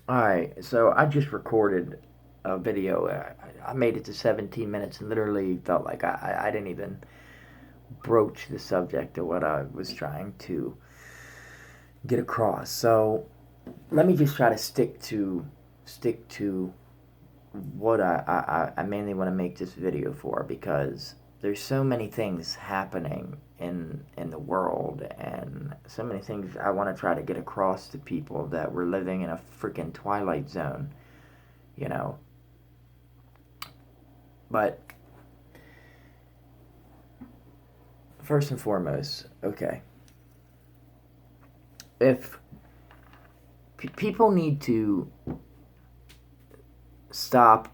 Alright, so I just recorded a video. I made it to 17 minutes and literally felt like I didn't even broach the subject of what I was trying to get across. So let me just try to stick to what I mainly want to make this video for, because there's so many things happening in the world, and so many things I want to try to get across to people, that we're living in a freaking twilight zone, you know. But first and foremost, okay, if people need to stop,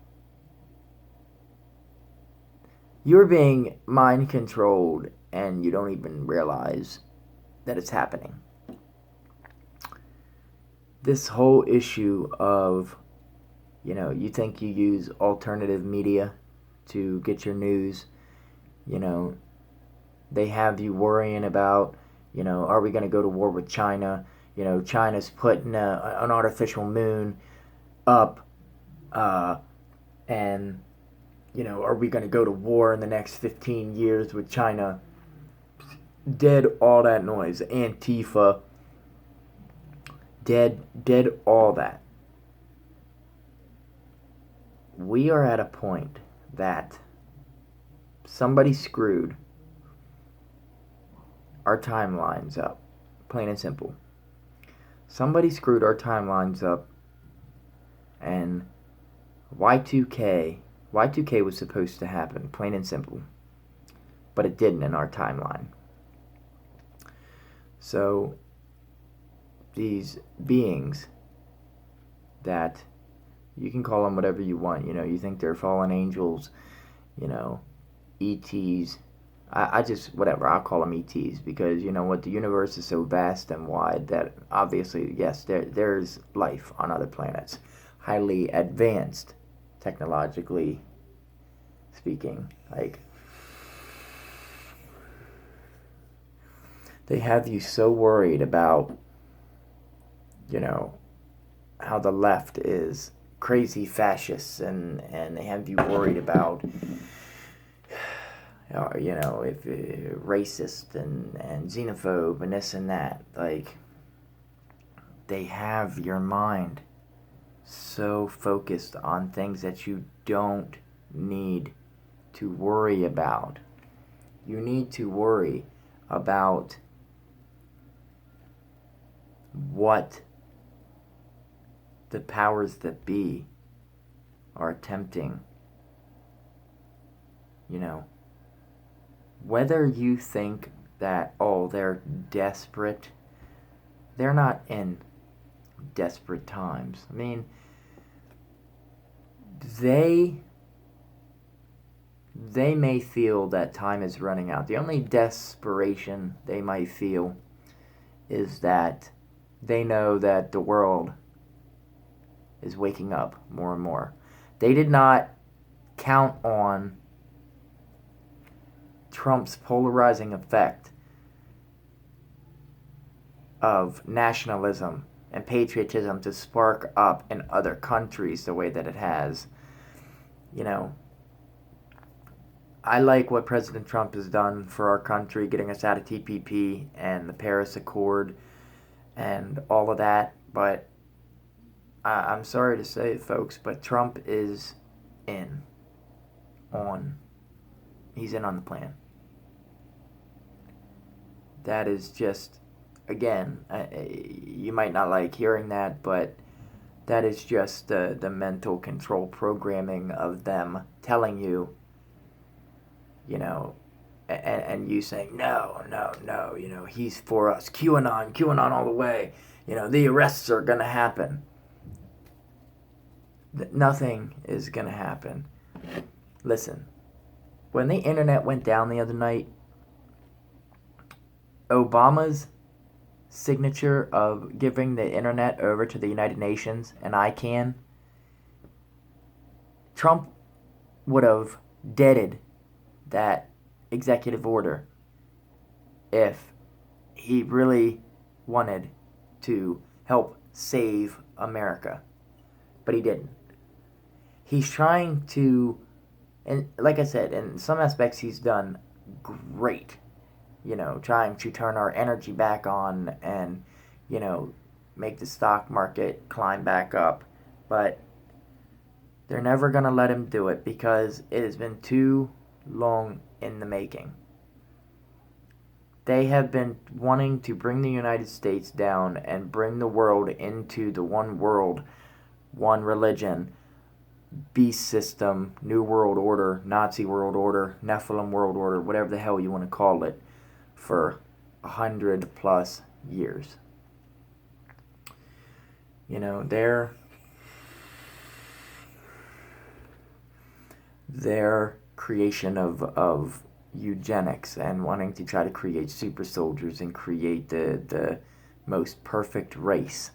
you're being mind controlled and you don't even realize that it's happening. This whole issue of, you think you use alternative media to get your news, you know, they have you worrying about, are we going to go to war with China? China's putting an artificial moon up, and, are we going to go to war in the next 15 years with China? Dead all that noise. Antifa, dead all that. We are at a point that somebody screwed our timelines up. Plain and simple. Somebody screwed our timelines up, and Y2K was supposed to happen, plain and simple. But it didn't in our timeline. So these beings that, you can call them whatever you want, you think they're fallen angels, ETs. I just, whatever, I'll call them ETs, because you know what, the universe is so vast and wide that obviously, yes, there's life on other planets, highly advanced technologically speaking. Like, they have you so worried about, you know, how the left is crazy fascists, and they have you worried about, if racist and xenophobe and this and that. Like, they have your mind so focused on things that you don't need to worry about. You need to worry about what the powers that be are attempting. Whether you think that, oh, they're desperate, they're not in desperate times. I mean, they may feel that time is running out. The only desperation they might feel is that they know that the world is waking up more and more. They did not count on Trump's polarizing effect of nationalism and patriotism to spark up in other countries the way that it has. I like what President Trump has done for our country, getting us out of TPP and the Paris Accord and all of that, but I'm sorry to say it, folks, but Trump is in on he's in on the plan. That is just, again, you might not like hearing that, but that is just the mental control programming of them telling you, and you saying, no, no, no, he's for us. QAnon all the way. The arrests are going to happen. Nothing is going to happen. Listen, when the internet went down the other night, Obama's signature of giving the internet over to the United Nations and ICANN, Trump would have deaded that executive order if he really wanted to help save America. But he didn't. He's trying to, and like I said, in some aspects he's done great. Trying to turn our energy back on and, make the stock market climb back up. But they're never going to let him do it because it has been too long in the making. They have been wanting to bring the United States down and bring the world into the one world, one religion, beast system, New World Order, Nazi World Order, Nephilim World Order, whatever the hell you want to call it, for 100+ years. Their creation of eugenics and wanting to try to create super soldiers and create the most perfect race.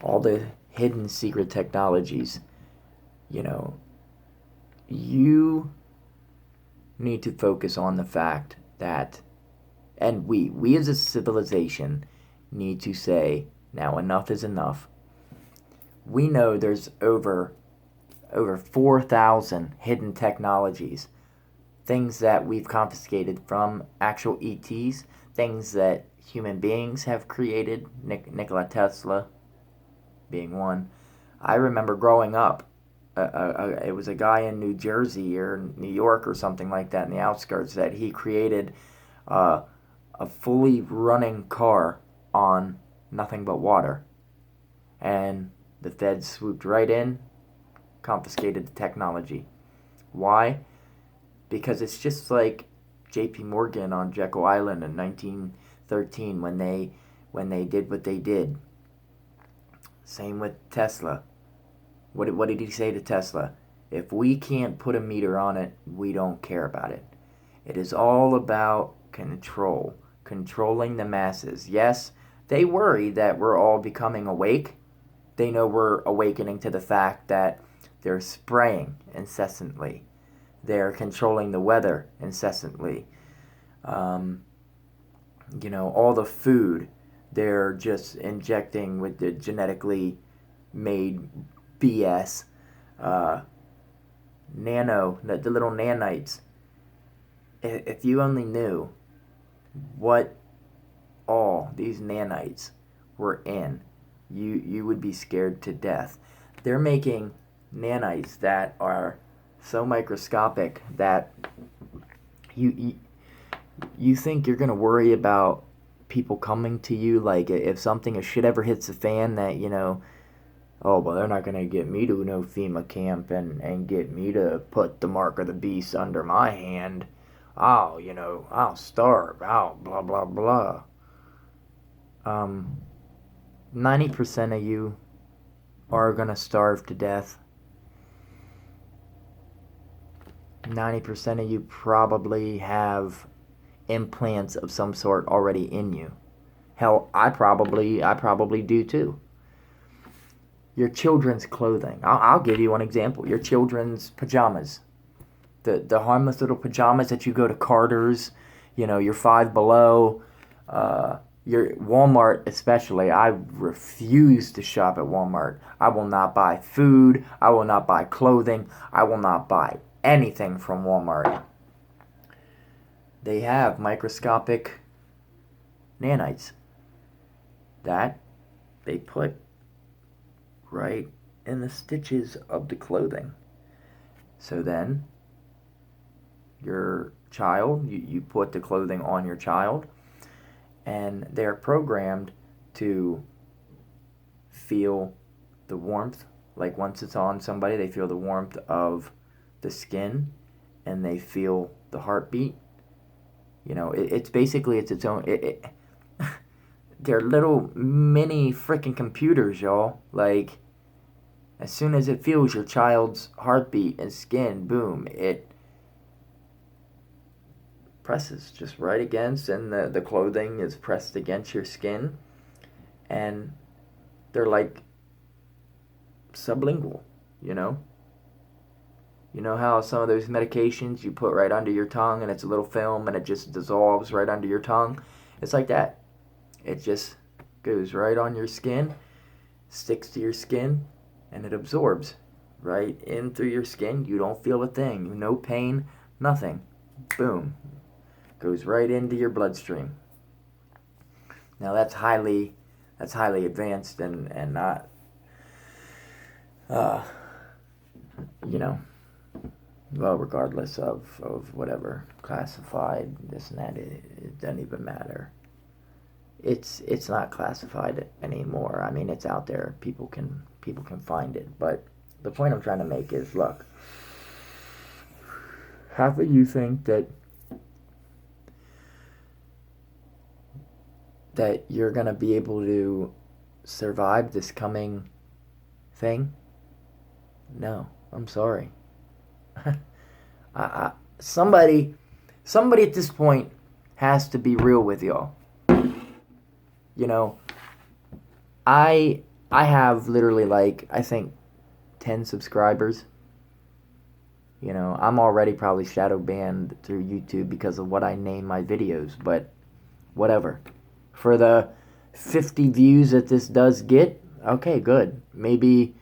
All the hidden secret technologies. You need to focus on the fact that, and we as a civilization need to say, now enough is enough. We know there's over 4,000 hidden technologies, things that we've confiscated from actual ETs, things that human beings have created, Nikola Tesla being one. I remember growing up, it was a guy in New Jersey or New York or something like that in the outskirts that he created a fully running car on nothing but water. And the feds swooped right in, confiscated the technology. Why? Because it's just like J.P. Morgan on Jekyll Island in 1913 when they did what they did. Same with Tesla. What did he say to Tesla? If we can't put a meter on it, we don't care about it. It is all about control, controlling the masses. Yes, they worry that we're all becoming awake. They know we're awakening to the fact that they're spraying incessantly. They're controlling the weather incessantly. All the food they're just injecting with the genetically made BS. The little nanites. If you only knew what all these nanites were in, you would be scared to death. They're making nanites that are so microscopic that you think you're going to worry about people coming to you, like if shit ever hits the fan that, oh, well, they're not going to get me to no FEMA camp and get me to put the mark of the beast under my hand. I'll starve. I'll blah, blah, blah. 90% of you are going to starve to death. 90% of you probably have implants of some sort already in you. Hell, I probably do too. Your children's clothing. I'll give you one example. Your children's pajamas. The harmless little pajamas that you go to Carter's, your Five Below, your Walmart especially. I refuse to shop at Walmart. I will not buy food. I will not buy clothing. I will not buy anything from Walmart. They have microscopic nanites that they put right in the stitches of the clothing. So then your child, you put the clothing on your child, and they're programmed to feel the warmth. Like once it's on somebody, they feel the warmth of the skin and they feel the heartbeat. It's basically its own. They're little mini freaking computers, y'all. Like, as soon as it feels your child's heartbeat and skin, boom, it presses just right against, and the clothing is pressed against your skin, and they're like sublingual, You know how some of those medications you put right under your tongue and it's a little film and it just dissolves right under your tongue? It's like that. It just goes right on your skin, sticks to your skin, and it absorbs right in through your skin. You don't feel a thing. No pain, nothing. Boom. Goes right into your bloodstream. Now that's highly advanced and not, you know, well, regardless of whatever classified, this and that, it doesn't even matter. It's not classified anymore. I mean, it's out there. People can find it. But the point I'm trying to make is, look, half of you think that you're gonna be able to survive this coming thing. No, I'm sorry. Somebody at this point has to be real with y'all. You know, I have literally, like, I think 10 subscribers. You know, I'm already probably shadow banned through YouTube because of what I name my videos, but whatever. For the 50 views that this does get, okay, good. Maybe,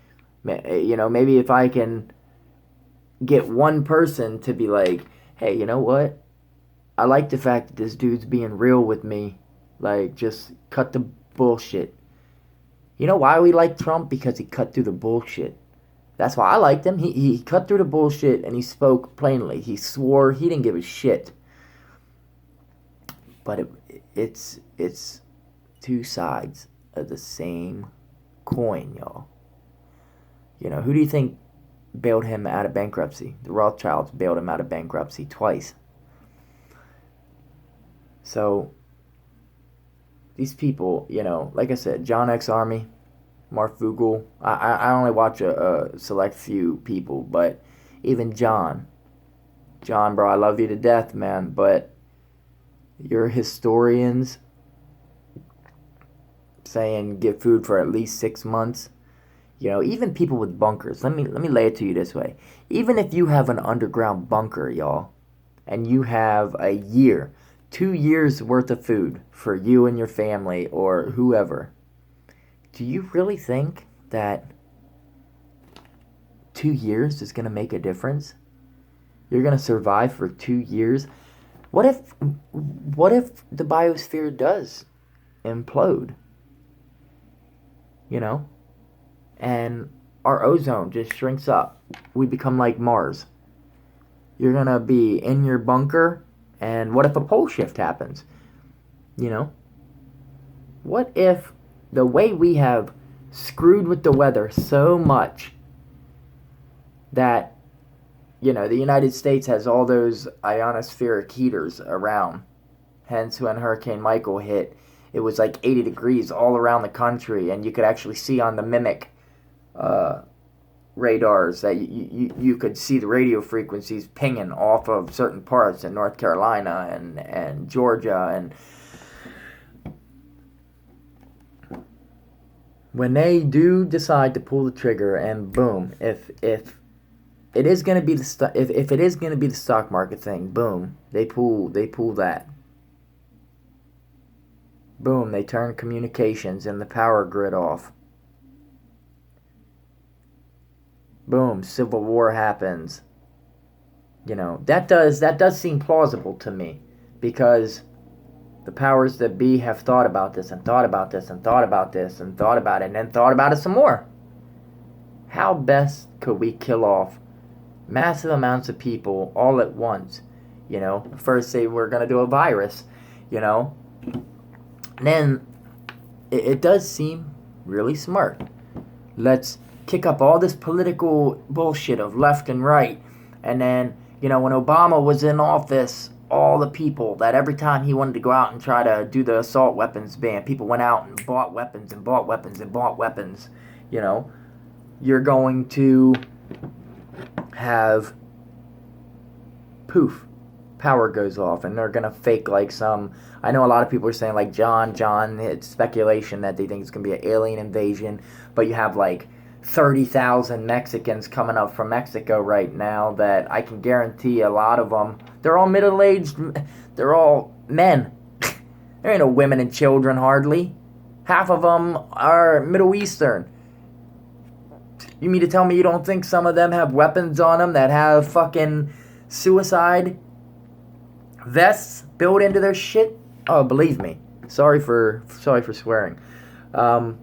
you know, maybe if I can get one person to be like, hey, you know what? I like the fact that this dude's being real with me. Like, just cut the bullshit. You know why we like Trump? Because he cut through the bullshit. That's why I liked him. He cut through the bullshit and he spoke plainly. He swore. He didn't give a shit. But it's two sides of the same coin, y'all. You know, who do you think bailed him out of bankruptcy? The Rothschilds bailed him out of bankruptcy twice. So these people, you know, like I said, John X. Army, Mark Vogel. I only watch a select few people, but even John, bro, I love you to death, man. But your historians saying get food for at least 6 months. You know, even people with bunkers. Let me lay it to you this way. Even if you have an underground bunker, y'all, and you have a year, 2 years worth of food for you and your family or whoever, do you really think that 2 years is going to make a difference? You're going to survive for 2 years? What if the biosphere does implode? You know? And our ozone just shrinks up. We become like Mars. You're going to be in your bunker, and what if a pole shift happens? You know? What if the way we have screwed with the weather so much that, you know, the United States has all those ionospheric heaters around. Hence, when Hurricane Michael hit, it was like 80 degrees all around the country, and you could actually see on the mimic radars that you could see the radio frequencies pinging off of certain parts in North Carolina and Georgia. And when they do decide to pull the trigger, and boom, if it is going to be if it is going to be the stock market thing, boom, they pull that. Boom, they turn communications and the power grid off. Boom, civil war happens. You know, that does seem plausible to me, because the powers that be have thought about this and thought about this and thought about this and thought about it and then thought about it some more. How best could we kill off massive amounts of people all at once? You know, first say we're going to do a virus, you know. And then it does seem really smart. Let's kick up all this political bullshit of left and right. And then, you know, when Obama was in office, all the people that every time he wanted to go out and try to do the assault weapons ban, people went out and bought weapons and bought weapons and bought weapons. You know, you're going to have poof, power goes off, and they're gonna fake like some. I know a lot of people are saying like John. It's speculation that they think it's gonna be an alien invasion, but you have like 30,000 Mexicans coming up from Mexico right now that I can guarantee a lot of them, they're all middle-aged, they're all men. There ain't no women and children hardly. Half of them are Middle Eastern. You mean to tell me you don't think some of them have weapons on them that have fucking suicide vests built into their shit? Oh, believe me. Sorry for swearing. The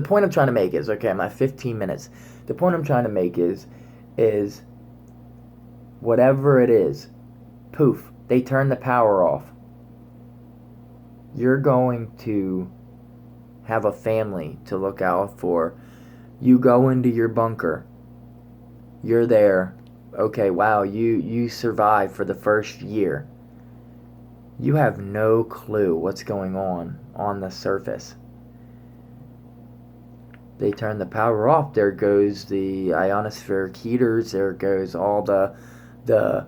point I'm trying to make is, okay, I'm at 15 minutes. The point I'm trying to make is whatever it is, poof, they turn the power off. You're going to have a family to look out for. You go into your bunker. You're there. Okay, wow, you survived for the first year. You have no clue what's going on the surface. They turn the power off. There goes the ionospheric heaters. There goes all the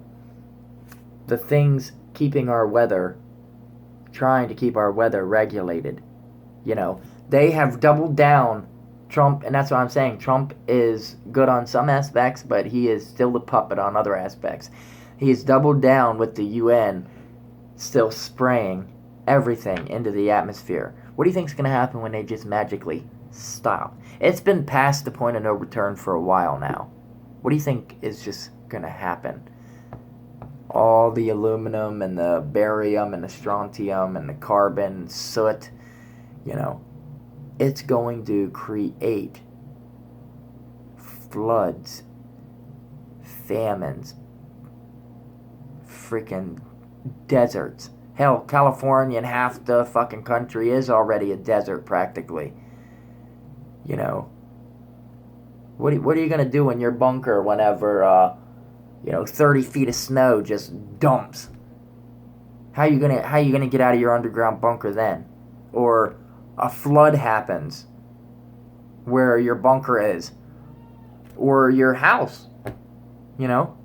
things keeping our weather, trying to keep our weather regulated. You know, they have doubled down. Trump, and that's what I'm saying. Trump is good on some aspects, but he is still the puppet on other aspects. He's doubled down with the UN still spraying everything into the atmosphere. What do you think is going to happen when they just magically stop? It's been past the point of no return for a while now. What do you think is just going to happen? All the aluminum and the barium and the strontium and the carbon, soot, you know, it's going to create floods, famines, freaking deserts. Hell, California and half the fucking country is already a desert practically. You know, what are you gonna do in your bunker whenever 30 feet of snow just dumps? How you gonna get out of your underground bunker then? Or a flood happens where your bunker is, or your house, you know?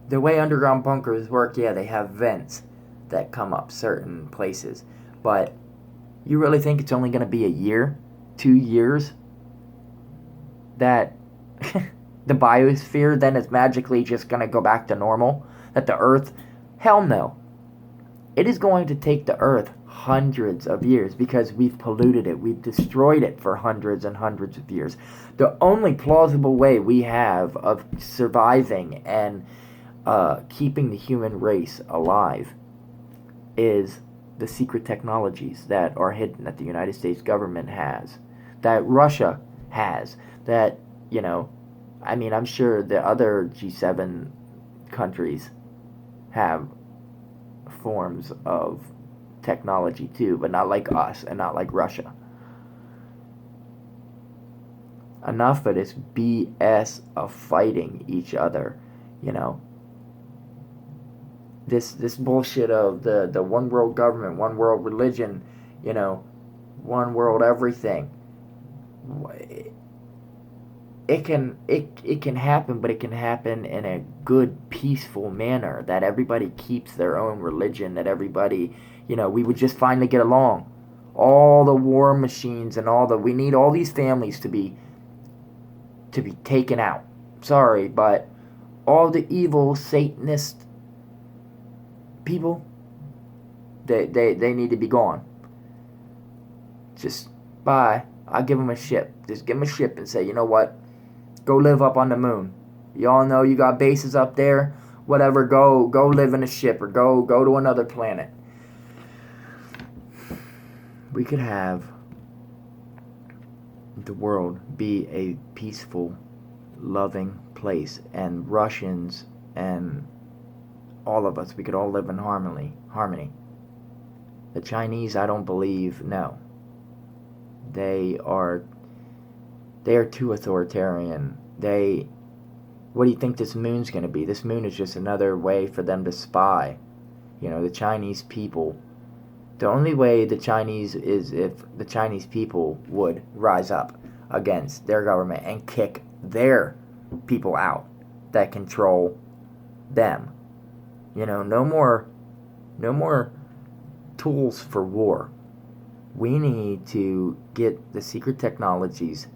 The way underground bunkers work, yeah, they have vents that come up certain places, but you really think it's only going to be a year, 2 years, that the biosphere then is magically just going to go back to normal? That the Earth? Hell no. It is going to take the Earth hundreds of years because we've polluted it. We've destroyed it for hundreds and hundreds of years. The only plausible way we have of surviving and keeping the human race alive is the secret technologies that are hidden, that the United States government has, that Russia has, that, I'm sure the other G7 countries have forms of technology too, but not like us and not like Russia. Enough of this BS of fighting each other, This bullshit of the one world government, one world religion, one world everything. It can happen, but it can happen in a good, peaceful manner, that everybody keeps their own religion, that everybody, we would just finally get along. All the war machines and we need all these families to be taken out. Sorry, but all the evil Satanist people, they need to be gone. Just bye. I'll give them a ship. Just give them a ship and say, you know what? Go live up on the moon. Y'all know you got bases up there. Whatever. Go live in a ship or go to another planet. We could have the world be a peaceful, loving place, and Russians and all of us, we could all live in harmony. The Chinese, I don't believe, no. They are too authoritarian. What do you think this moon's going to be? This moon is just another way for them to spy. The Chinese people, the only way the Chinese is if the Chinese people would rise up against their government and kick their people out that control them. No more tools for war. We need to get the secret technologies.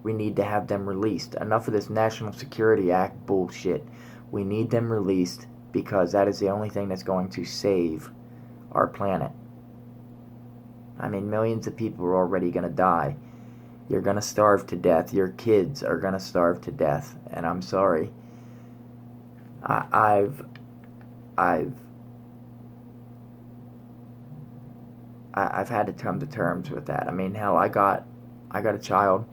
We need to have them released. Enough of this National Security Act bullshit We need them released because that is the only thing that's going to save our planet. I mean, millions of people are already going to die. You're going to starve to death. Your kids are going to starve to death. And I'm sorry. I've had to come to terms with that. I mean, hell, I got a child.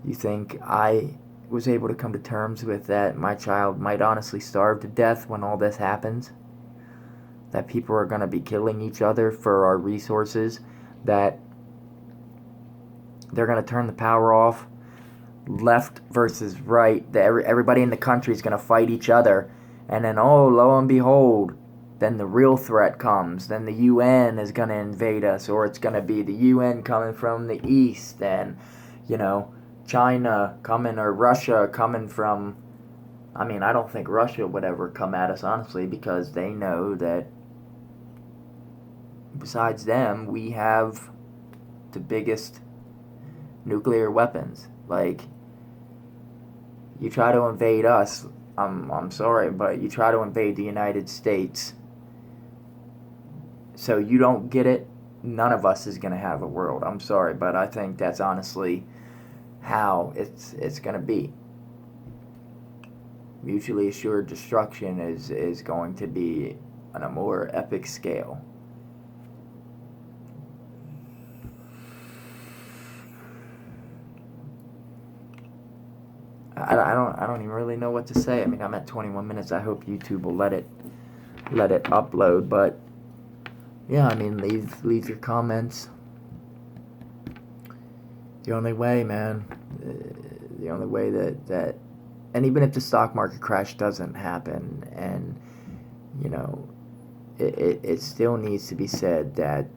You think I was able to come to terms with that my child might honestly starve to death when all this happens? That people are going to be killing each other for our resources, that they're going to turn the power off, left versus right, that everybody in the country is going to fight each other, and then, oh, lo and behold, then the real threat comes. Then the UN is going to invade us, or it's going to be the UN coming from the east, and, China coming, or Russia coming from... I mean, I don't think Russia would ever come at us, honestly, because they know that besides them, we have the biggest nuclear weapons. Like, you try to invade us, I'm sorry, but you try to invade the United States, so you don't get it, none of us is going to have a world. I'm sorry, but I think that's honestly how it's going to be. Mutually assured destruction is going to be on a more epic scale. I don't even really know what to say. I mean, I'm at 21 minutes. I hope YouTube will let it upload. But yeah, I mean, leave your comments. The only way, man. The only way that and even if the stock market crash doesn't happen, and it still needs to be said that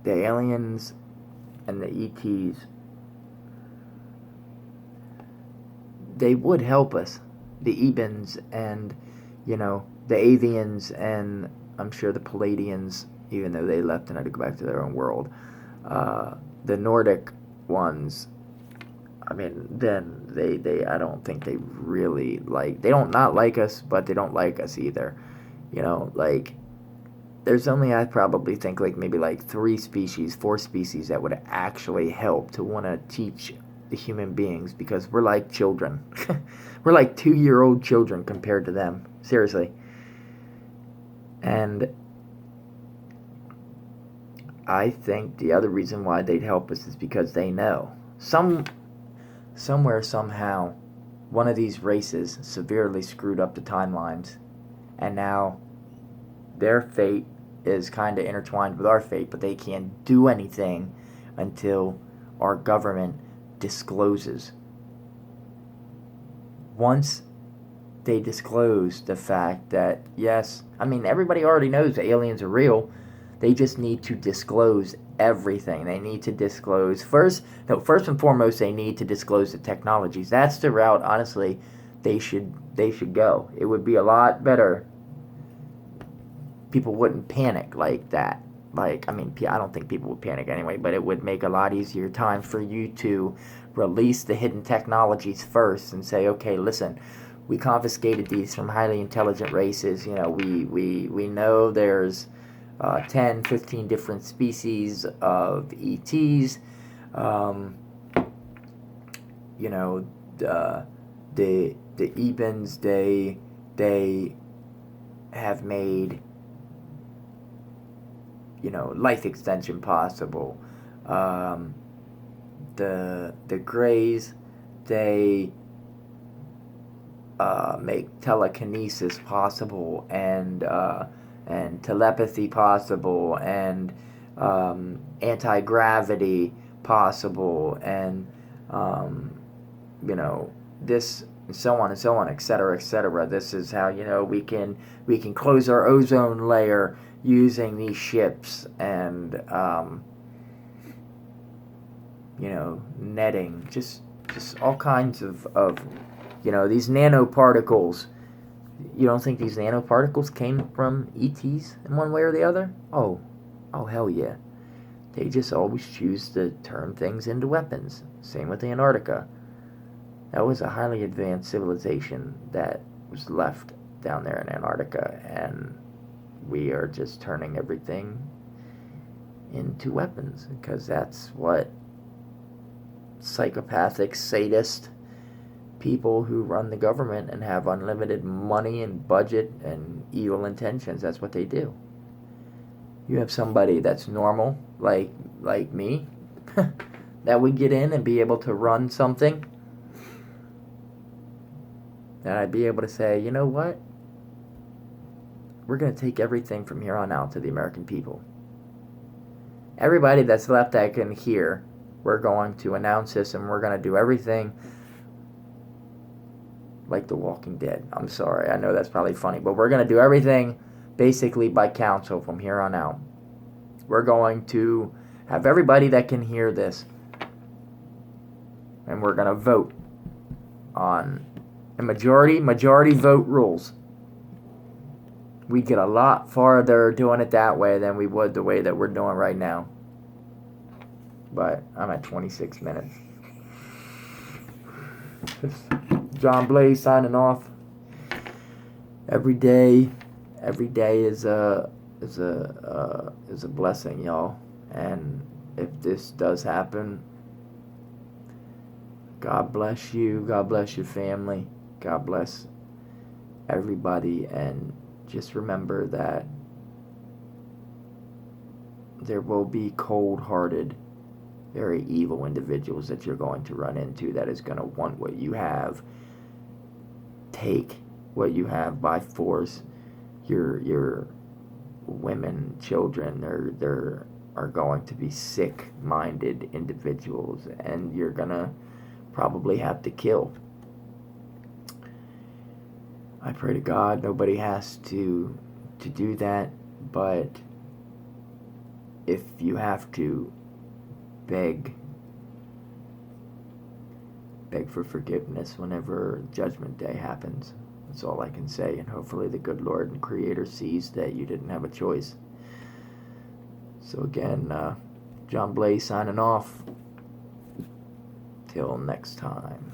the aliens and the ETs, they would help us. The Ebens and, the Avians, and I'm sure the Palladians, even though they left and had to go back to their own world. The Nordic ones, I mean, then they I don't think they really they don't not like us, but they don't like us either. There's only, I probably think, maybe 4 species that would actually help to want to teach the human beings, because we're like children. We're like 2-year-old children compared to them. Seriously. And I think the other reason why they'd help us is because they know. Somewhere, somehow, one of these races severely screwed up the timelines, and now their fate is kind of intertwined with our fate, but they can't do anything until our government discloses. Once they disclose the fact that, yes, I mean, everybody already knows the aliens are real. They just need to disclose everything. They need to disclose first and foremost, they need to disclose the technologies. That's the route, honestly, they should go. It would be a lot better. People wouldn't panic like that. I don't think people would panic anyway, but it would make a lot easier time for you to release the hidden technologies first and say, okay, listen, we confiscated these from highly intelligent races. We know there's 10, 15 different species of ETs. The Ebens, they have made life extension possible. The Greys, they make telekinesis possible, and telepathy possible, and anti-gravity possible, and this, and so on and so on, etc., etc. This is how we can close our ozone layer using these ships, and netting, just all kinds of these nanoparticles. You don't think these nanoparticles came from ETs in one way or the other? Oh hell yeah. They just always choose to turn things into weapons. Same with Antarctica. That was a highly advanced civilization that was left down there in Antarctica, and we are just turning everything into weapons because that's what psychopathic, sadist people who run the government and have unlimited money and budget and evil intentions, that's what they do. You have somebody that's normal, like me, that would get in and be able to run something, and I'd be able to say, you know what? We're going to take everything from here on out to the American people. Everybody that's left that can hear, we're going to announce this and we're going to do everything like The Walking Dead. I'm sorry, I know that's probably funny, but we're going to do everything basically by council from here on out. We're going to have everybody that can hear this, and we're going to vote on a majority vote rules. We'd get a lot farther doing it that way than we would the way that we're doing right now. But I'm at 26 minutes. John Blaze signing off. Every day is a blessing, y'all. And if this does happen, God bless you. God bless your family. God bless everybody. And just remember that there will be cold-hearted, very evil individuals that you're going to run into that is going to want what you have, take what you have by force. Your women, children, there are going to be sick-minded individuals, and you're going to probably have to kill. I pray to God nobody has to do that, but if you have to, beg for forgiveness whenever Judgment Day happens. That's all I can say, and hopefully the good Lord and Creator sees that you didn't have a choice. So again, John Blaze signing off. Till next time.